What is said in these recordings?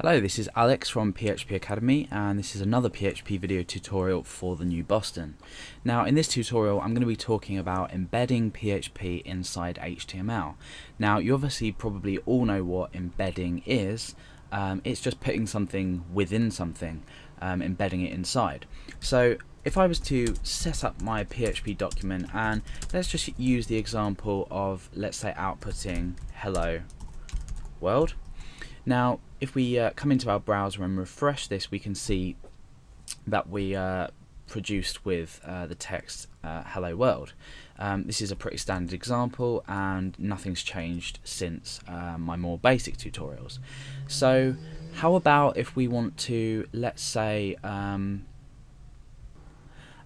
Hello, this is Alex from PHP Academy, and this is another PHP video tutorial for the new Boston. Now in this tutorial I'm going to be talking about embedding PHP inside HTML. Now you obviously probably all know what embedding is. It's just putting something within something, embedding it inside. So if I was to set up my PHP document, and let's just use the example of, let's say, outputting hello world. Now if we come into our browser and refresh this, we can see that we produced with the text hello world. This is a pretty standard example and nothing's changed since my more basic tutorials. So how about if we want to, let's say,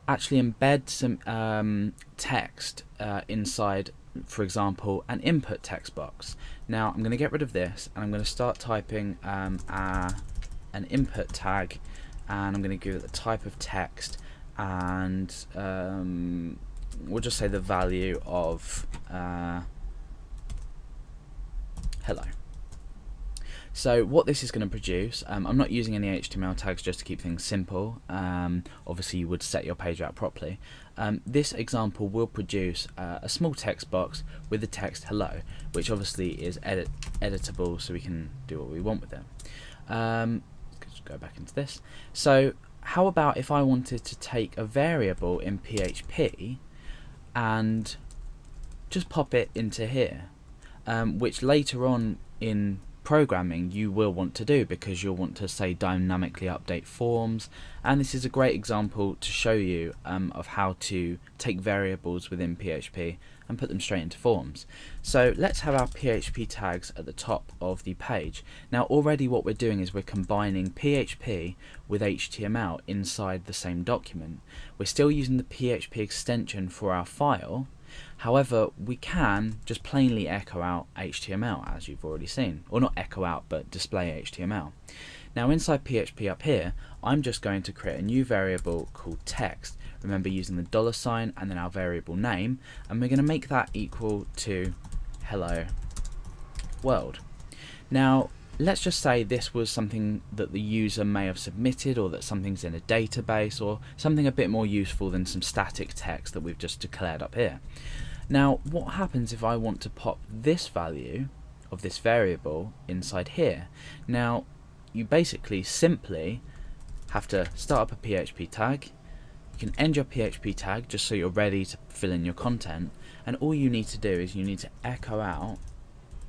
actually embed some text inside, for example, an input text box. Now I'm going to get rid of this and I'm going to start typing an input tag, and I'm going to give it the type of text, and we'll just say the value of hello. So what this is going to produce, I'm not using any HTML tags just to keep things simple. Obviously you would set your page out properly. This example will produce a small text box with the text hello, which obviously is editable, so we can do what we want with it. Let's go back into this. So how about if I wanted to take a variable in PHP and just pop it into here, which later on in programming you will want to do, because you'll want to, say, dynamically update forms, and this is a great example to show you of how to take variables within PHP and put them straight into forms. So let's have our PHP tags at the top of the page. Now already what we're doing is we're combining PHP with HTML inside the same document. We're still using the PHP extension for our file. However, we can just plainly echo out HTML, as you've already seen, or not echo out, but display HTML. Now inside PHP up here, I'm just going to create a new variable called text. Remember, using the $sign and then our variable name, and we're going to make that equal to hello world. Now let's just say this was something that the user may have submitted, or that something's in a database, or something a bit more useful than some static text that we've just declared up here. Now what happens if I want to pop this value of this variable inside here? Now you basically simply have to start up a PHP tag. You can end your PHP tag just so you're ready to fill in your content, and all you need to do is you need to echo out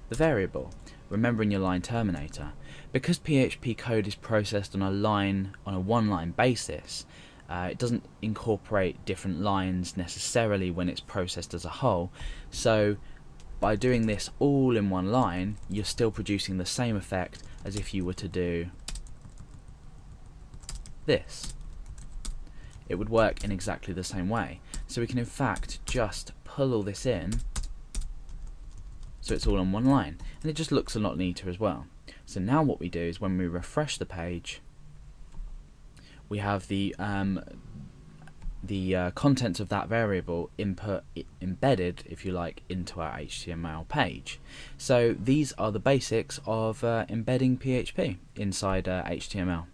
the variable, remembering your line terminator. Because PHP code is processed on a one-line basis, it doesn't incorporate different lines necessarily when it's processed as a whole. So by doing this all in one line, you're still producing the same effect as if you were to do this. It would work in exactly the same way. So we can in fact just pull all this in, so it's all on one line, and it just looks a lot neater as well. So now what we do is when we refresh the page, we have the contents of that variable embedded, if you like, into our HTML page. So these are the basics of embedding PHP inside HTML.